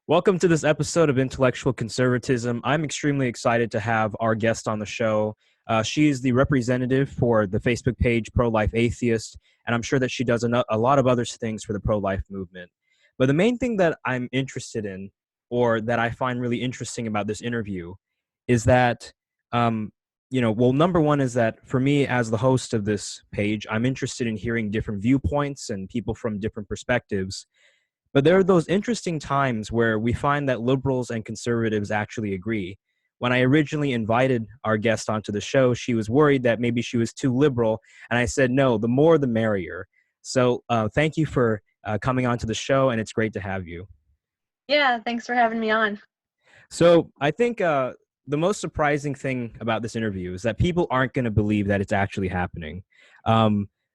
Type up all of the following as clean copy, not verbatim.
Welcome to this episode of Intellectual Conservatism. I'm extremely excited to have our guest on the show. She is the representative for the Facebook page Pro-Life Atheist, and I'm sure that she does a lot of other things for the pro-life movement. But the main thing that I'm interested in, or that I find really interesting about this interview, is that, number one is that for me as the host of this page, I'm interested in hearing different viewpoints and people from different perspectives. But there are those interesting times where we find that liberals and conservatives actually agree. When I originally invited our guest onto the show, she was worried that maybe she was too liberal. And I said, no, the more the merrier. So thank you for coming onto the show, and it's great to have you. Yeah, thanks for having me on. So I think the most surprising thing about this interview is that people aren't going to believe that it's actually happening.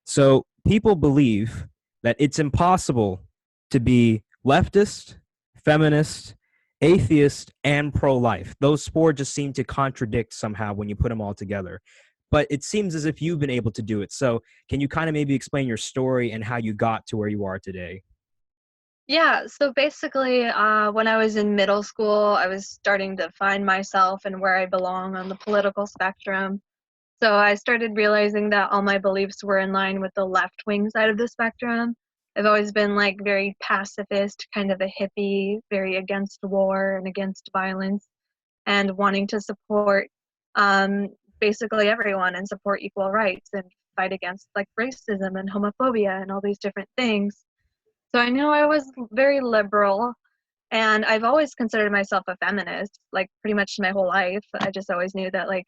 So people believe that it's impossible to be leftist, feminist, atheist, and pro-life. Those four just seem to contradict somehow when you put them all together. But it seems as if you've been able to do it. So can you kind of maybe explain your story and how you got to where you are today? Yeah, so basically, when I was in middle school, I was starting to find myself and where I belong on the political spectrum. So I started realizing that all my beliefs were in line with the left wing side of the spectrum. I've always been like very pacifist, kind of a hippie, very against war and against violence, and wanting to support um, basically everyone and support equal rights and fight against like racism and homophobia and all these different things. So I knew I was very liberal, and I've always considered myself a feminist, like pretty much my whole life. I just always knew that like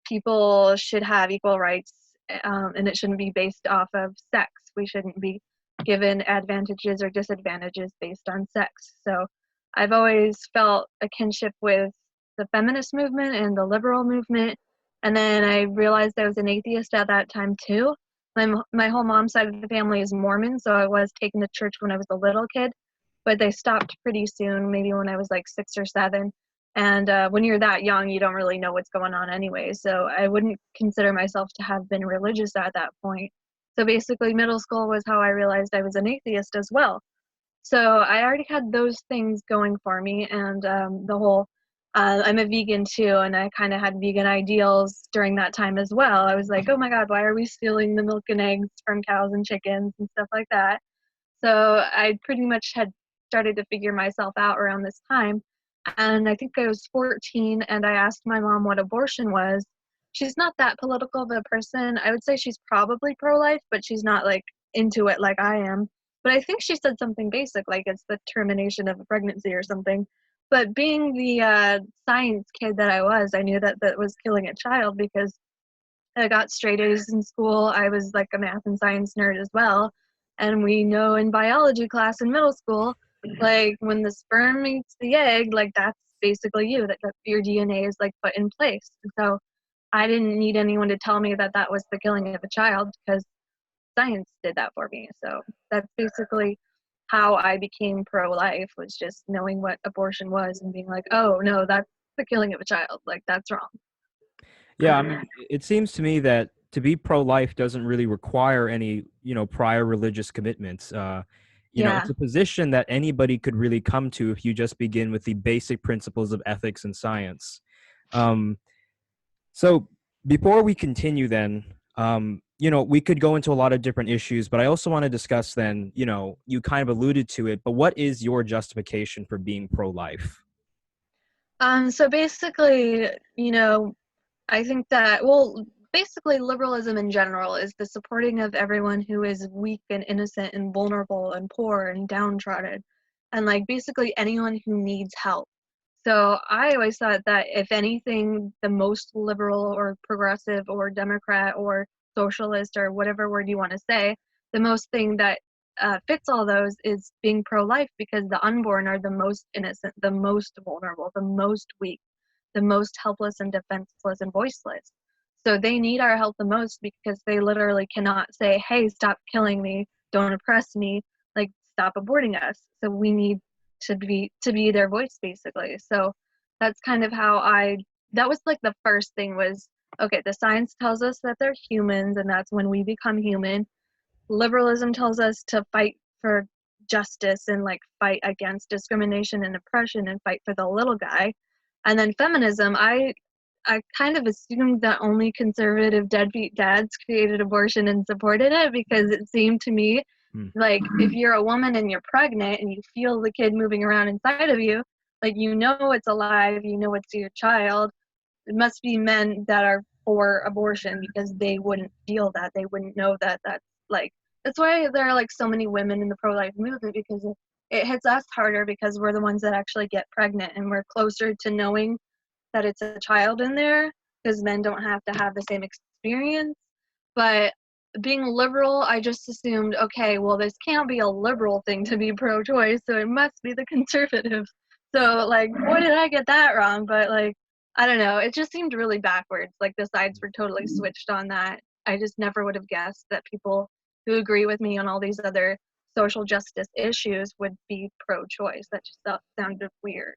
people should have equal rights, and it shouldn't be based off of sex. We shouldn't be given advantages or disadvantages based on sex. So I've always felt a kinship with the feminist movement and the liberal movement. And then I realized I was an atheist at that time too. My whole mom's side of the family is Mormon, so I was taken to church when I was a little kid, but they stopped pretty soon, maybe when I was like 6 or 7. And when you're that young, you don't really know what's going on anyway. So I wouldn't consider myself to have been religious at that point. So basically, middle school was how I realized I was an atheist as well. So I already had those things going for me, and the whole I'm a vegan too, and I kind of had vegan ideals during that time as well. I was like, oh my God, why are we stealing the milk and eggs from cows and chickens and stuff like that? So I pretty much had started to figure myself out around this time. And I think I was 14, and I asked my mom what abortion was. She's not that political of a person. I would say she's probably pro-life, but she's not like into it like I am. But I think she said something basic, like it's the termination of a pregnancy or something. But being the science kid that I was, I knew that that was killing a child because I got straight A's in school. I was like a math and science nerd as well. And we know in biology class in middle school, like when the sperm meets the egg, like that's basically you, that your DNA is like put in place. And so I didn't need anyone to tell me that that was the killing of a child because science did that for me. So that's basically how I became pro-life, was just knowing what abortion was and being like, oh no, that's the killing of a child. Like that's wrong. Yeah, I mean, it seems to me that to be pro-life doesn't really require any, prior religious commitments. Yeah. It's a position that anybody could really come to if you just begin with the basic principles of ethics and science. Um, so before we continue, then, we could go into a lot of different issues, but I also want to discuss then, you kind of alluded to it, but what is your justification for being pro-life? So basically, I think that, well, basically, liberalism in general is the supporting of everyone who is weak and innocent and vulnerable and poor and downtrodden, and like basically anyone who needs help. So I always thought that if anything, the most liberal or progressive or Democrat or socialist or whatever word you want to say, the most thing that fits all those is being pro-life, because the unborn are the most innocent, the most vulnerable, the most weak, the most helpless and defenseless and voiceless. So they need our help the most because they literally cannot say, hey, stop killing me, don't oppress me, like stop aborting us. So we need to be their voice basically. So that's kind of how that was like the first thing was, okay, the science tells us that they're humans and that's when we become human. Liberalism tells us to fight for justice and like fight against discrimination and oppression and fight for the little guy. And then feminism, I kind of assumed that only conservative deadbeat dads created abortion and supported it, because it seemed to me Hmm. like if you're a woman and you're pregnant and you feel the kid moving around inside of you, like you know it's alive, you know it's your child. It must be men that are for abortion, because they wouldn't feel that. They wouldn't know that that's like, that's why there are like so many women in the pro-life movement, because it hits us harder because we're the ones that actually get pregnant and we're closer to knowing that it's a child in there, because men don't have to have the same experience. But being liberal, I just assumed, okay, well, this can't be a liberal thing to be pro-choice, so it must be the conservative. So, like, boy, did I get that wrong. But, like, I don't know. It just seemed really backwards. Like, the sides were totally switched on that. I just never would have guessed that people who agree with me on all these other social justice issues would be pro-choice. That just sounded weird.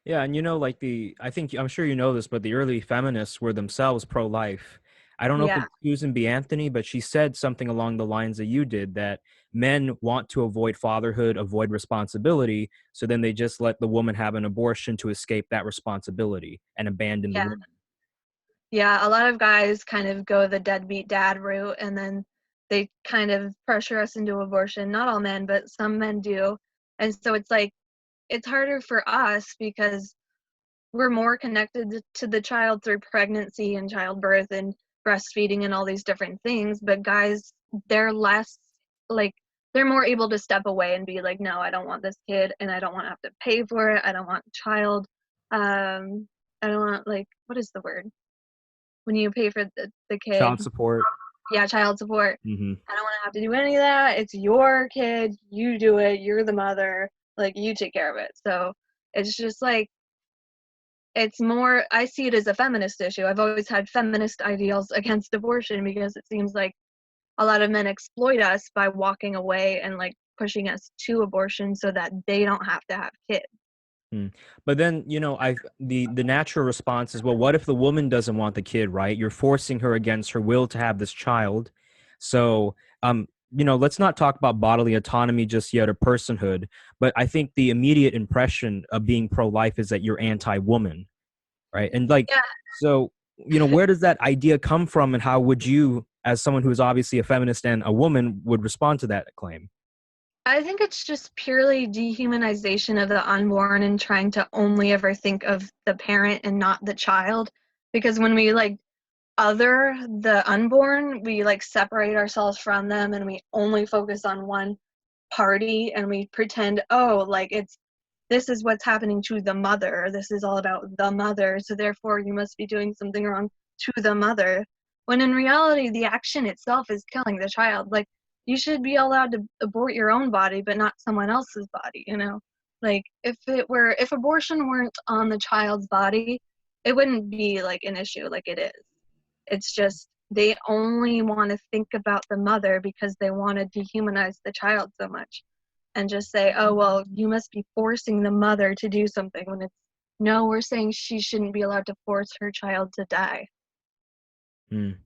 Yeah, and like I think I'm sure you know this, but the early feminists were themselves pro-life. I don't know if Yeah. it's Susan B. Anthony, but she said something along the lines that you did, that men want to avoid fatherhood, avoid responsibility, so then they just let the woman have an abortion to escape that responsibility and abandon the Yeah. woman. Yeah, a lot of guys kind of go the deadbeat dad route, and then they kind of pressure us into abortion. Not all men, but some men do. And so it's like, it's harder for us because we're more connected to the child through pregnancy and childbirth and breastfeeding and all these different things. But guys, they're less like, they're more able to step away and be like, no, I don't want this kid, and I don't want to have to pay for it. I don't want child. I don't want, like, what is the word when you pay for the kid? Child support. Yeah, child support. Hmm. I don't want to have to do any of that. It's your kid. You do it. You're the mother. Like, you take care of it. So it's just like, it's more, I see it as a feminist issue. I've always had feminist ideals against abortion, because it seems like a lot of men exploit us by walking away and like pushing us to abortion so that they don't have to have kids. Mm. But then, the natural response is, well, what if the woman doesn't want the kid, right? You're forcing her against her will to have this child. So, let's not talk about bodily autonomy just yet, or personhood, but I think the immediate impression of being pro-life is that you're anti-woman, right? And like, Yeah, so, where does that idea come from, and how would you, as someone who is obviously a feminist and a woman, would respond to that claim? I think it's just purely dehumanization of the unborn and trying to only ever think of the parent and not the child. Because when we like other the unborn, we like separate ourselves from them and we only focus on one party, and we pretend, oh, like it's, this is what's happening to the mother. This is all about the mother. So therefore you must be doing something wrong to the mother. When in reality, the action itself is killing the child. Like, you should be allowed to abort your own body, but not someone else's body, you know? Like, if abortion weren't on the child's body, it wouldn't be like an issue like it is. It's just they only want to think about the mother because they want to dehumanize the child so much, and just say, oh, well, you must be forcing the mother to do something, when it's, no, we're saying she shouldn't be allowed to force her child to die. Mm.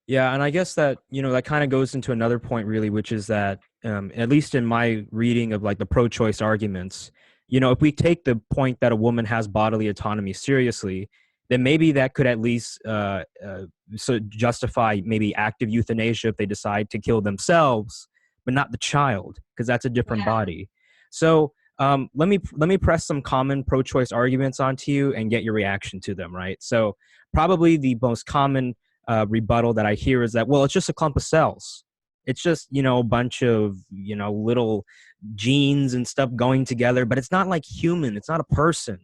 Yeah, and I guess that, that kind of goes into another point really, which is that, at least in my reading of like the pro-choice arguments, if we take the point that a woman has bodily autonomy seriously, then maybe that could at least so justify maybe active euthanasia if they decide to kill themselves, but not the child, because that's a different Yeah. body. So let me press some common pro-choice arguments onto you and get your reaction to them, right? So probably the most common rebuttal that I hear is that, well, it's just a clump of cells. It's just, a bunch of, little genes and stuff going together, but it's not like human. It's not a person.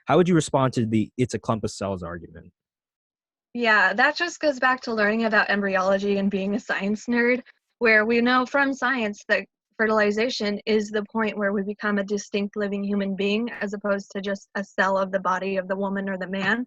How would you respond to the it's a clump of cells argument? Yeah, that just goes back to learning about embryology and being a science nerd, where we know from science that fertilization is the point where we become a distinct living human being, as opposed to just a cell of the body of the woman or the man.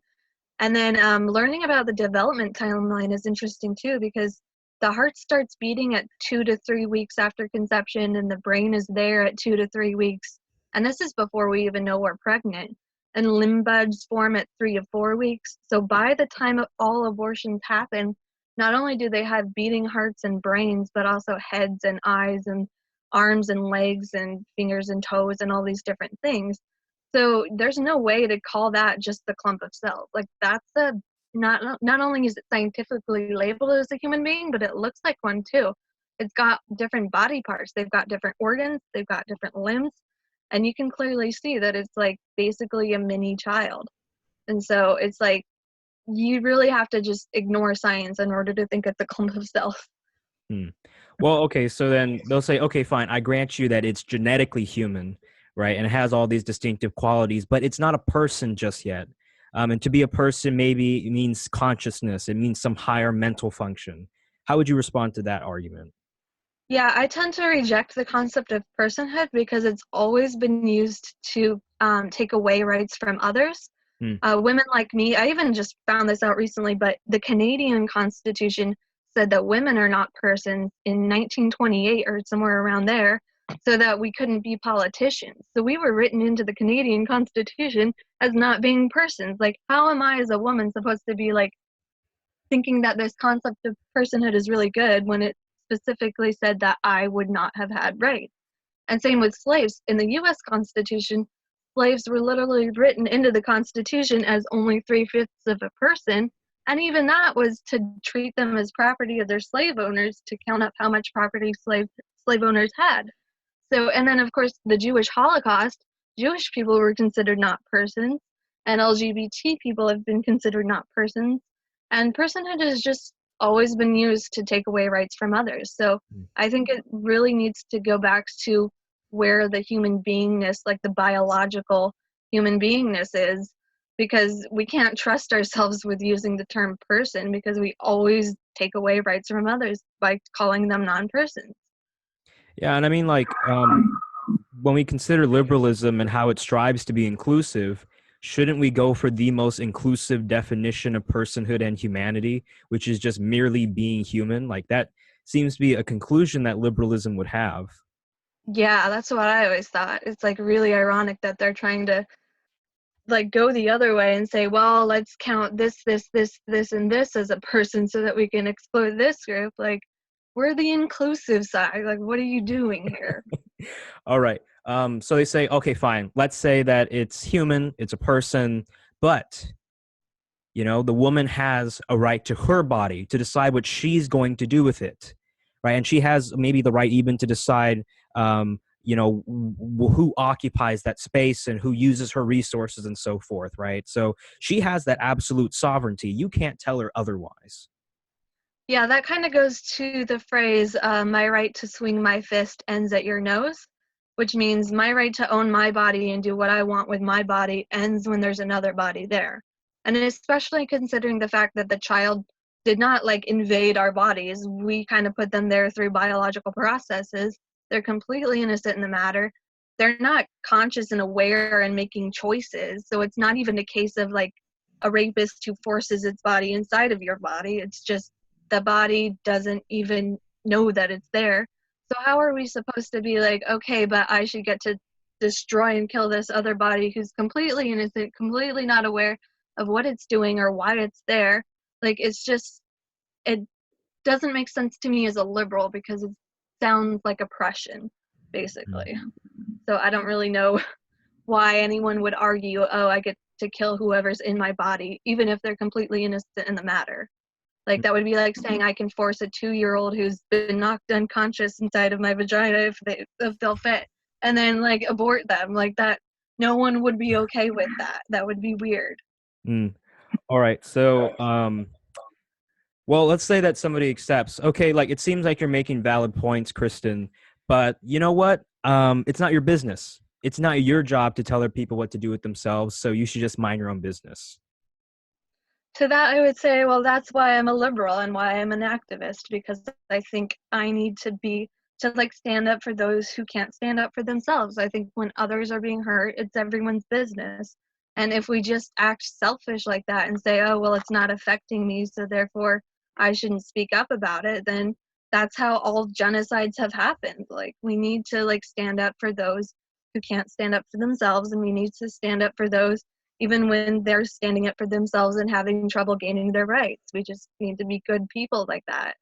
And then learning about the development timeline is interesting too, because the heart starts beating at 2 to 3 weeks after conception, and the brain is there at 2 to 3 weeks. And this is before we even know we're pregnant. And limb buds form at 3 to 4 weeks. So by the time all abortions happen, not only do they have beating hearts and brains, but also heads and eyes and arms and legs and fingers and toes and all these different things. So there's no way to call that just the clump of cells. Like that's a not only is it scientifically labeled as a human being, but it looks like one too. It's got different body parts, they've got different organs, they've got different limbs, and you can clearly see that it's like basically a mini child. And so it's like you really have to just ignore science in order to think it's a clump of cells. Hmm. Well, okay, so then they'll say, okay, fine, I grant you that it's genetically human, right? And it has all these distinctive qualities, but it's not a person just yet. And to be a person, maybe it means consciousness, it means some higher mental function. How would you respond to that argument? Yeah, I tend to reject the concept of personhood because it's always been used to take away rights from others. Hmm. Women like me, I even just found this out recently, but the Canadian Constitution said that women are not persons in 1928 or somewhere around there, so that we couldn't be politicians. So we were written into the Canadian Constitution as not being persons. Like, how am I as a woman supposed to be like thinking that this concept of personhood is really good when it specifically said that I would not have had rights? And same with slaves. In the US Constitution, slaves were literally written into the Constitution as only 3/5 of a person. And even that was to treat them as property of their slave owners to count up how much property slave owners had. So, and then of course, the Jewish Holocaust, Jewish people were considered not persons, and LGBT people have been considered not persons. And personhood has just always been used to take away rights from others. So I think it really needs to go back to where the human beingness, like the biological human beingness is, because we can't trust ourselves with using the term person because we always take away rights from others by calling them non-persons. Yeah, and I mean, like, when we consider liberalism and how it strives to be inclusive, shouldn't we go for the most inclusive definition of personhood and humanity, which is just merely being human? Like, that seems to be a conclusion that liberalism would have. Yeah, that's what I always thought. It's like really ironic that they're trying to like go the other way and say, well, let's count this, and this as a person so that we can exclude this group. Like, we're the inclusive side. Like, what are you doing here? All right. So they say, okay, fine. Let's say that it's human, it's a person, but the woman has a right to her body to decide what she's going to do with it, right? And she has maybe the right even to decide, who occupies that space and who uses her resources and so forth, right? So she has that absolute sovereignty. You can't tell her otherwise. Yeah, that kind of goes to the phrase, my right to swing my fist ends at your nose, which means my right to own my body and do what I want with my body ends when there's another body there. And especially considering the fact that the child did not like invade our bodies, we kind of put them there through biological processes. They're completely innocent in the matter. They're not conscious and aware and making choices. So it's not even a case of like a rapist who forces its body inside of your body. It's just the body doesn't even know that it's there. So how are we supposed to be like, okay, but I should get to destroy and kill this other body who's completely innocent, completely not aware of what it's doing or why it's there? Like, it's just, it doesn't make sense to me as a liberal because it sounds like oppression, basically. So I don't really know why anyone would argue, oh, I get to kill whoever's in my body, even if they're completely innocent in the matter. Like, that would be like saying I can force a 2-year-old who's been knocked unconscious inside of my vagina if they'll fit, and then like abort them. Like that, no one would be okay with that. That would be weird. Mm. All right. So, well, let's say that somebody accepts. Okay, like it seems like you're making valid points, Kristen, but you know what? It's not your business. It's not your job to tell other people what to do with themselves. So you should just mind your own business. To that, I would say, well, that's why I'm a liberal and why I'm an activist, because I think I need to like stand up for those who can't stand up for themselves. I think when others are being hurt, it's everyone's business. And if we just act selfish like that and say, oh, well, it's not affecting me, so therefore I shouldn't speak up about it, then that's how all genocides have happened. Like, we need to like stand up for those who can't stand up for themselves, and we need to stand up for those even when they're standing up for themselves and having trouble gaining their rights. We just need to be good people like that.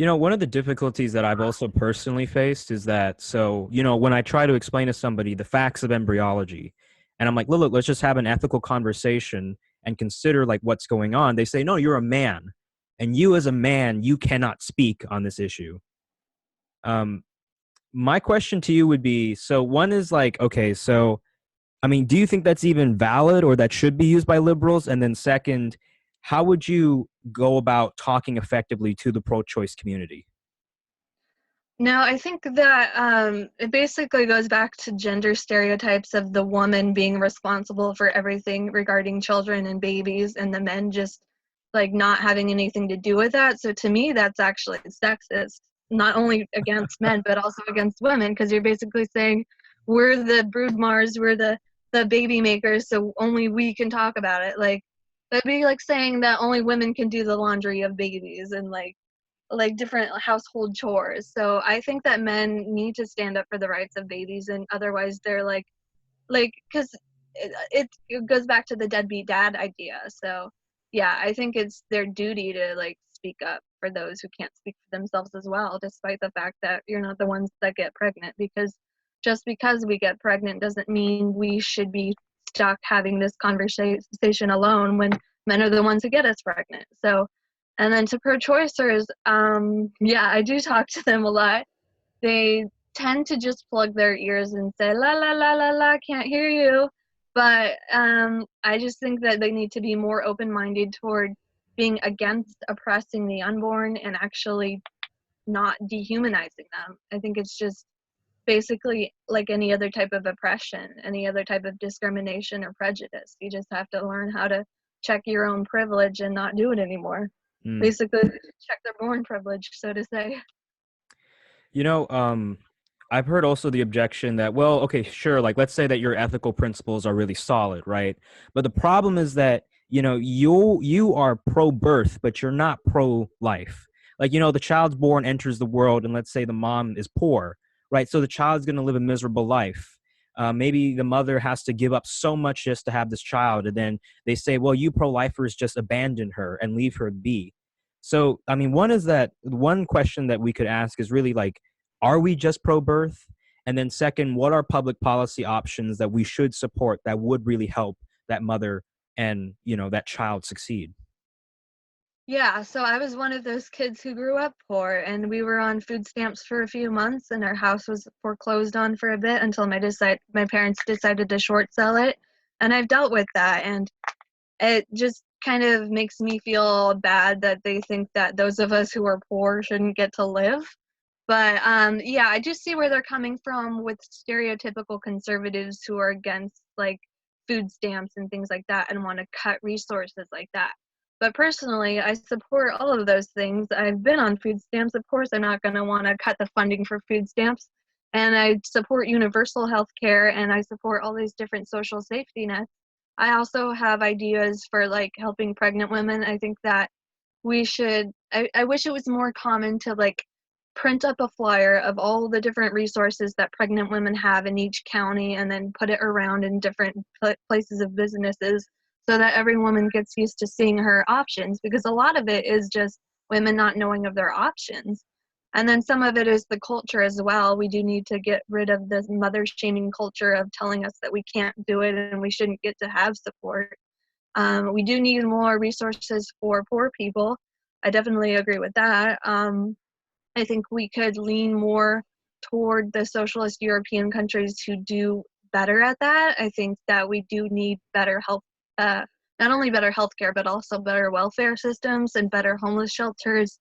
One of the difficulties that I've also personally faced is that, so, when I try to explain to somebody the facts of embryology, and I'm like, look, let's just have an ethical conversation and consider like what's going on. They say, no, you're a man. And you as a man, you cannot speak on this issue. Um, my question to you would be, so one is like, okay, so, I mean, do you think that's even valid or that should be used by liberals? And then second, how would you go about talking effectively to the pro-choice community? No, I think that it basically goes back to gender stereotypes of the woman being responsible for everything regarding children and babies, and the men just like not having anything to do with that. So to me, that's actually sexist, not only against men but also against women, because you're basically saying we're the brood mars, we're the baby makers, so only we can talk about it. Like that'd be like saying that only women can do the laundry of babies and like different household chores. So I think that men need to stand up for the rights of babies, and otherwise they're like because it goes back to the deadbeat dad idea. So yeah, I think it's their duty to like speak up for those who can't speak for themselves as well, despite the fact that you're not the ones that get pregnant. Because just because we get pregnant doesn't mean we should be stuck having this conversation alone when men are the ones who get us pregnant. So and then to pro-choicers, yeah, I do talk to them a lot. They tend to just plug their ears and say la la la la la, can't hear you. But I just think that they need to be more open-minded toward being against oppressing the unborn and actually not dehumanizing them. I think it's just basically like any other type of oppression, any other type of discrimination or prejudice. You just have to learn how to check your own privilege and not do it anymore. Mm. Basically, check their born privilege, so to say. You know, I've heard also the objection that, well, okay, sure, like let's say that your ethical principles are really solid, right? But the problem is that, you are pro-birth, but you're not pro-life. Like, the child's born, enters the world, and let's say the mom is poor, right? So the child's going to live a miserable life. Maybe the mother has to give up so much just to have this child, and then they say, well, you pro-lifers just abandon her and leave her be. So, I mean, one question that we could ask is really like, are we just pro birth? And then, second, what are public policy options that we should support that would really help that mother and, that child succeed? Yeah, so I was one of those kids who grew up poor, and we were on food stamps for a few months, and our house was foreclosed on for a bit until my parents decided to short sell it. And I've dealt with that, and it just kind of makes me feel bad that they think that those of us who are poor shouldn't get to live. But yeah, I do see where they're coming from with stereotypical conservatives who are against like food stamps and things like that and want to cut resources like that. But personally, I support all of those things. I've been on food stamps. Of course, I'm not going to want to cut the funding for food stamps. And I support universal health care, and I support all these different social safety nets. I also have ideas for like helping pregnant women. I think that I wish it was more common to like print up a flyer of all the different resources that pregnant women have in each county and then put it around in different places of businesses so that every woman gets used to seeing her options, because a lot of it is just women not knowing of their options. And then some of it is the culture as well. We do need to get rid of this mother shaming culture of telling us that we can't do it and we shouldn't get to have support. We do need more resources for poor people. I definitely agree with that. I think we could lean more toward the socialist European countries who do better at that. I think that we do need better health, uh, not only better healthcare, but also better welfare systems and better homeless shelters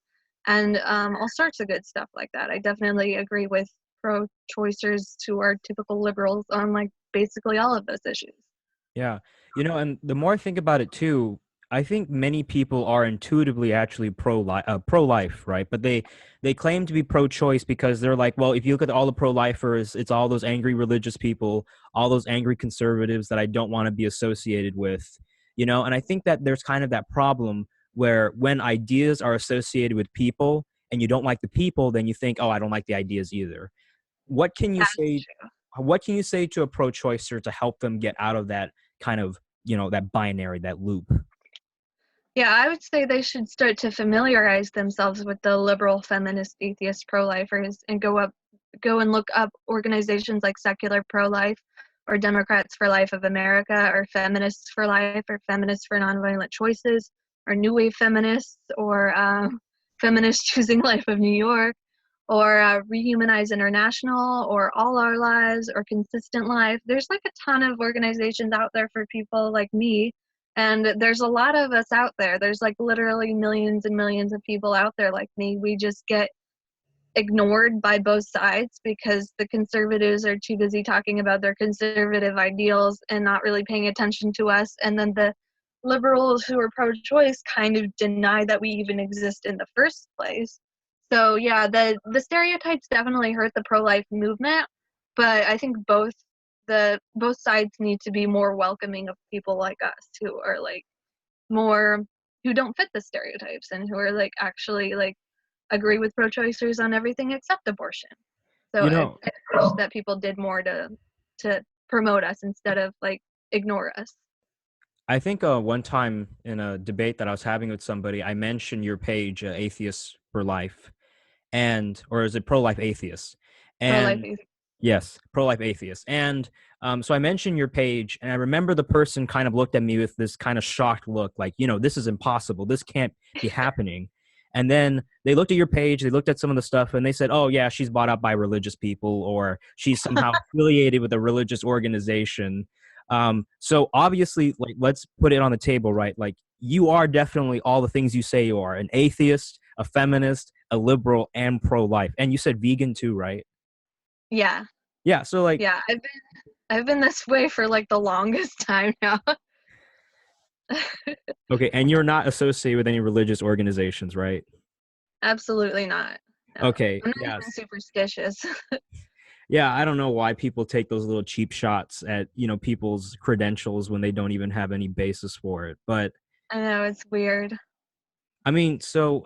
and all sorts of good stuff like that. I definitely agree with pro-choicers who are typical liberals on like basically all of those issues. Yeah. And the more I think about it too, I think many people are intuitively actually pro-life, right? But they claim to be pro-choice because they're like, well, if you look at all the pro-lifers, it's all those angry religious people, all those angry conservatives that I don't want to be associated with, and I think that there's kind of that problem where when ideas are associated with people and you don't like the people, then you think, oh, I don't like the ideas either. What can you That's say true. what can you say to a pro-choicer to help them get out of that kind of, that binary, that loop? Yeah, I would say they should start to familiarize themselves with the liberal, feminist, atheist, pro-lifers and go and look up organizations like Secular Pro-Life or Democrats for Life of America or Feminists for Life or Feminists for Nonviolent Choices or New Wave Feminists or Feminists Choosing Life of New York or Rehumanize International or All Our Lives or Consistent Life. There's like a ton of organizations out there for people like me, and there's a lot of us out there. There's like literally millions and millions of people out there like me. We just get ignored by both sides because the conservatives are too busy talking about their conservative ideals and not really paying attention to us. And then the liberals who are pro-choice kind of deny that we even exist in the first place. So yeah, the stereotypes definitely hurt the pro-life movement, but I think both sides need to be more welcoming of people like us who are like more who don't fit the stereotypes and who are like actually like agree with pro-choicers on everything except abortion. So You I know, wish that people did more to promote us instead of like ignore us. I think one time in a debate that I was having with somebody, I mentioned your page, Atheists for Life, and or is it Pro Life Atheists? Pro-life And is yes, Pro Life Atheists. And so I mentioned your page, and I remember the person kind of looked at me with this kind of shocked look, like, this is impossible. This can't be happening. And then they looked at your page, they looked at some of the stuff, and they said, oh, yeah, she's bought up by religious people, or she's somehow affiliated with a religious organization. So obviously, like, let's put it on the table, right? Like, you are definitely all the things you say you are: an atheist, a feminist, a liberal, and pro life. And you said vegan too, right? yeah. Yeah. So, like, Yeah, I've been this way for like the longest time now. okay, and you're not associated with any religious organizations, right? Absolutely not. No. Okay, I'm not even yes. superstitious. Yeah, I don't know why people take those little cheap shots at, people's credentials when they don't even have any basis for it. But I know it's weird. I mean, so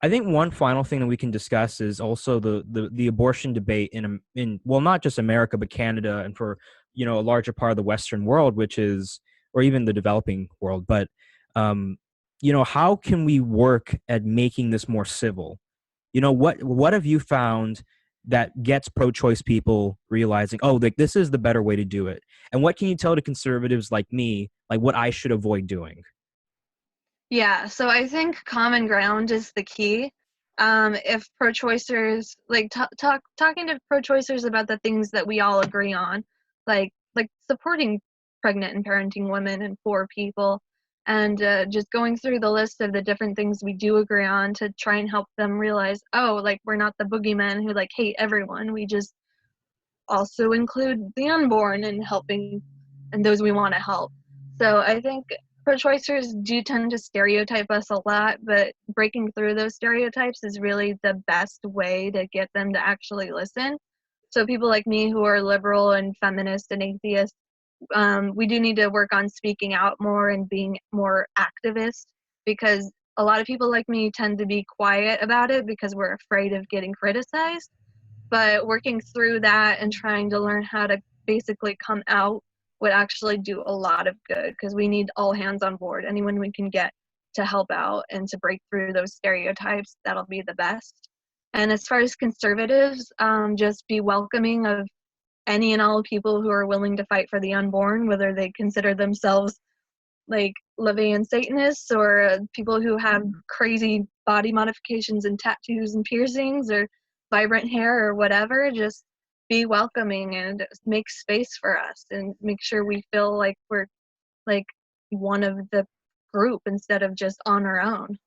I think one final thing that we can discuss is also the abortion debate in well, not just America but Canada, and for a larger part of the Western world, which is, or even the developing world. But um, how can we work at making this more civil? What have you found that gets pro-choice people realizing, oh, like, this is the better way to do it? And what can you tell to conservatives like me, like, what I should avoid doing? Yeah, so I think common ground is the key. If pro-choicers like talking to pro-choicers about the things that we all agree on, like supporting pregnant and parenting women and poor people, and just going through the list of the different things we do agree on to try and help them realize, oh, like we're not the boogeymen who like hate everyone. We just also include the unborn and helping and those we want to help. So I think pro-choicers do tend to stereotype us a lot, but breaking through those stereotypes is really the best way to get them to actually listen. So people like me who are liberal and feminist and atheist, we do need to work on speaking out more and being more activist because a lot of people like me tend to be quiet about it because we're afraid of getting criticized, but working through that and trying to learn how to basically come out would actually do a lot of good because we need all hands on board. Anyone we can get to help out and to break through those stereotypes, that'll be the best. And as far as conservatives, just be welcoming of any and all people who are willing to fight for the unborn, whether they consider themselves like Levian Satanists or people who have crazy body modifications and tattoos and piercings or vibrant hair or whatever. Just be welcoming and make space for us and make sure we feel like we're like one of the group instead of just on our own.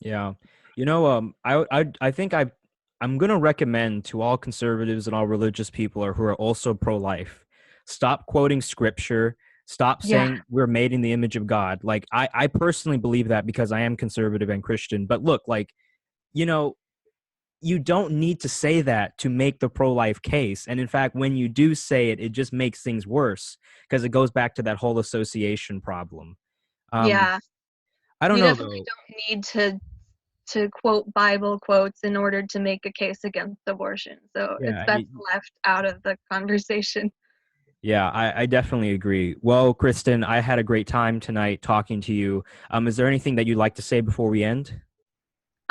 Yeah. I think I'm gonna recommend to all conservatives and all religious people or who are also pro-life, stop quoting scripture, stop Yeah, saying we're made in the image of God. Like, I personally believe that because I am conservative and Christian. But look, like, you know, you don't need to say that to make the pro-life case. And in fact, when you do say it, it just makes things worse because it goes back to that whole association problem. Um, yeah. I don't You know definitely though. don't need to quote Bible quotes in order to make a case against abortion. So it's Yeah, best left out of the conversation. Yeah, I definitely agree. Well, Kristen, I had a great time tonight talking to you. Is there anything that you'd like to say before we end?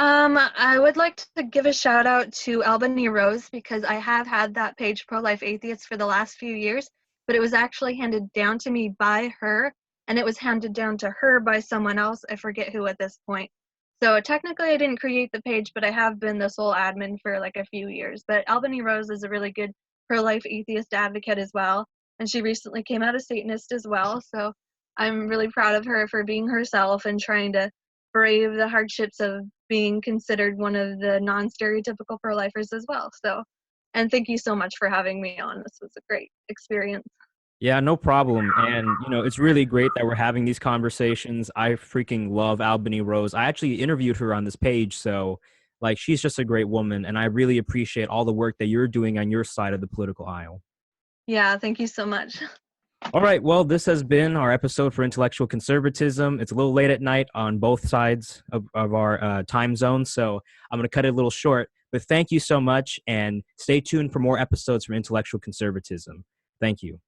I would like to give a shout out to Albany Rose because I have had that page Pro Life Atheist for the last few years, but it was actually handed down to me by her, and it was handed down to her by someone else. I forget who at this point. So technically, I didn't create the page, but I have been the sole admin for like a few years. But Albany Rose is a really good pro life atheist advocate as well, and she recently came out as Satanist as well. So I'm really proud of her for being herself and trying to brave the hardships of being considered one of the non-stereotypical pro-lifers as well. So, and thank you so much for having me on. This was a great experience. Yeah, no problem. And, it's really great that we're having these conversations. I freaking love Albany Rose. I actually interviewed her on this page. So, like, she's just a great woman. And I really appreciate all the work that you're doing on your side of the political aisle. Yeah, thank you so much. All right. Well, this has been our episode for intellectual conservatism. It's a little late at night on both sides of our time zone. So I'm going to cut it a little short. But thank you so much. And stay tuned for more episodes from intellectual conservatism. Thank you.